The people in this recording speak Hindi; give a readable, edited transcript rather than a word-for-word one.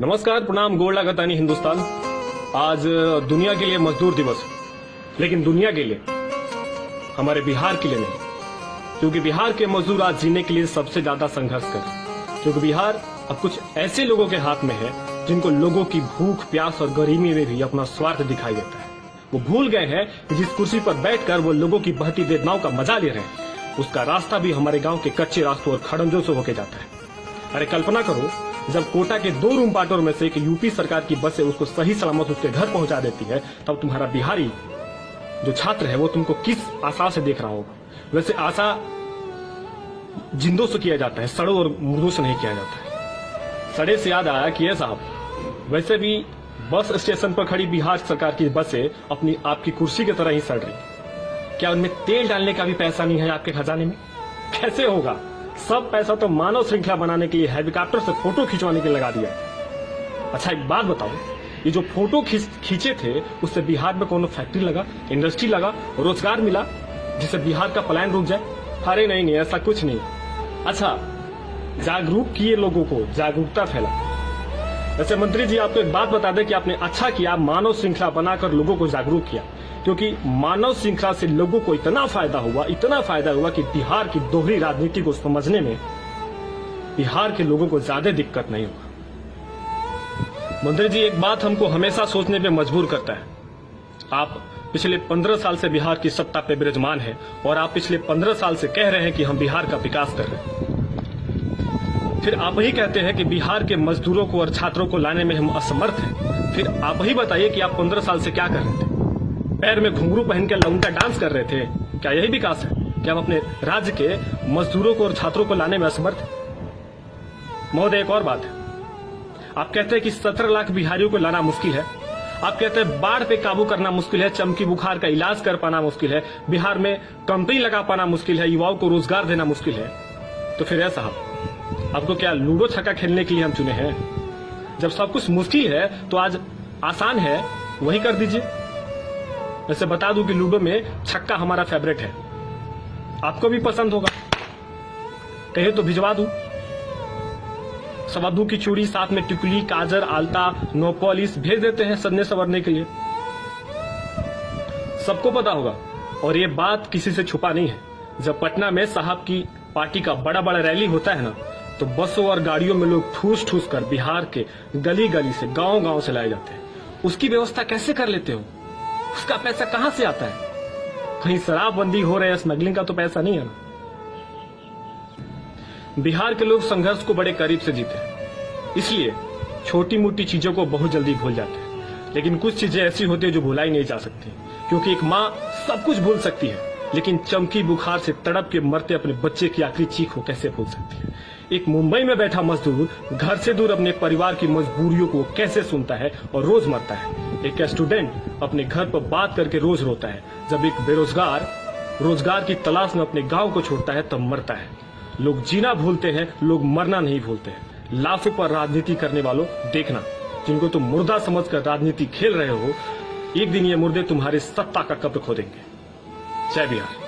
नमस्कार, प्रणाम, गोड़ लागतानी हिंदुस्तान। आज दुनिया के लिए मजदूर दिवस है, लेकिन दुनिया के लिए, हमारे बिहार के लिए नहीं, क्योंकि बिहार के मजदूर आज जीने के लिए सबसे ज्यादा संघर्ष कर रहे हैं। क्योंकि बिहार अब कुछ ऐसे लोगों के हाथ में है जिनको लोगों की भूख, प्यास और गरीबी में भी अपना स्वार्थ दिखाई देता है। वो भूल गए हैं कि जिस कुर्सी पर बैठकर वो लोगों की बहती वेदनाओं का मजा ले रहे हैं, उसका रास्ता भी हमारे गांव के कच्चे रास्तों और खड़ंजों से होके जाता है। अरे कल्पना करो, जब कोटा के 2 रूम पाटों में से एक यूपी सरकार की बस से उसको सही सलामत उसके घर पहुंचा देती है, तब तुम्हारा बिहारी जो छात्र है वो तुमको किस आशा से देख रहा होगा। वैसे आशा जिंदों से किया जाता है, सड़ों और मुर्दों से नहीं किया जाता है। सड़े से याद आया कि साहब, वैसे भी बस स्टेशन पर खड़ी बिहार सरकार की बसें अपनी आपकी कुर्सी की तरह ही सड़ रही। क्या उनमें तेल डालने का भी पैसा नहीं है आपके खजाने में? कैसे होगा? सब पैसा तो मानव श्रृंखला बनाने के लिए हेलीकॉप्टर से फोटो खिंचवाने के लिए लगा दिया। अच्छा एक बात बताओ, ये जो फोटो खींचे थे उससे बिहार में कोनो फैक्ट्री लगा, इंडस्ट्री लगा, रोजगार मिला जिससे बिहार का पलायन रुक जाए? अरे नहीं, ऐसा कुछ नहीं। अच्छा, जागरूक किए लोगों को, जागरूकता फैला। वैसे मंत्री जी, आपको एक बात बता दें कि आपने अच्छा किया, मानव श्रृंखला बनाकर लोगों को जागरूक किया, क्योंकि मानव श्रृंखला से लोगों को इतना फायदा हुआ कि बिहार की दोहरी राजनीति को समझने में बिहार के लोगों को ज्यादा दिक्कत नहीं हुआ। मंत्री जी, एक बात हमको हमेशा सोचने पे मजबूर करता है। आप पिछले 15 साल से बिहार की सत्ता पे विराजमान है और आप पिछले 15 साल से कह रहे हैं कि हम बिहार का विकास कर रहे हैं। फिर आप ही कहते हैं कि बिहार के मजदूरों को और छात्रों को लाने में हम असमर्थ हैं। फिर आप ही बताइए कि आप 15 साल से क्या कर रहे थे? पैर में घुंघरू पहन के लौंडा डांस कर रहे थे? क्या यही विकास है? क्या हम अपने राज्य के मजदूरों को और छात्रों को लाने में असमर्थ हैं? महोदय, एक और बात है। आप कहते हैं कि 17 लाख बिहारियों को लाना मुश्किल है। आप कहते हैं बाढ़ पे काबू करना मुश्किल है, चमकी बुखार का इलाज कर पाना मुश्किल है, बिहार में कंपनी लगा पाना मुश्किल है, युवाओं को रोजगार देना मुश्किल है। तो फिर ऐसा आपको क्या लूडो छक्का खेलने के लिए हम चुने हैं? जब सब कुछ मुश्किल है तो आज आसान है, वही कर दीजिए। वैसे बता दूं कि लूडो में छक्का हमारा फेवरेट है, आपको भी पसंद होगा। कहे तो भिजवा दूं। सवादू की चूड़ी, साथ में टिकुली, काजर, आलता, नो पॉलिश भेज देते हैं सजने संवरने के लिए। सबको पता होगा, और ये बात किसी से छुपा नहीं है। जब पटना में साहब की पार्टी का बड़ा बड़ा रैली होता है ना, तो बसों और गाड़ियों में लोग ठूस ठूस कर बिहार के गली गली से, गांव गांव से लाए जाते हैं। उसकी व्यवस्था कैसे कर लेते हो? उसका पैसा कहां से आता है? कहीं शराबबंदी हो रही है, स्मगलिंग का तो पैसा नहीं है ना। बिहार के लोग संघर्ष को बड़े करीब से जीते हैं, इसलिए छोटी मोटी चीजों को बहुत जल्दी भूल जाते हैं। लेकिन कुछ चीजें ऐसी होती है जो भुलाई नहीं जा सकती, क्योंकि एक माँ सब कुछ भूल सकती है, लेकिन चमकी बुखार से तड़प के मरते अपने बच्चे की आखिरी चीख को कैसे भूल सकती है? एक मुंबई में बैठा मजदूर घर से दूर अपने परिवार की मजबूरियों को कैसे सुनता है और रोज मरता है? एक स्टूडेंट अपने घर पर बात करके रोज रोता है। जब एक बेरोजगार रोजगार की तलाश में अपने गांव को छोड़ता है तब मरता है। लोग जीना भूलते हैं, लोग मरना नहीं भूलते हैं। लाशों पर राजनीति करने वालों, देखना, जिनको तुम मुर्दा समझकर राजनीति खेल रहे हो, एक दिन ये मुर्दे तुम्हारी सत्ता का कब्र खो देंगे। जय बिहार।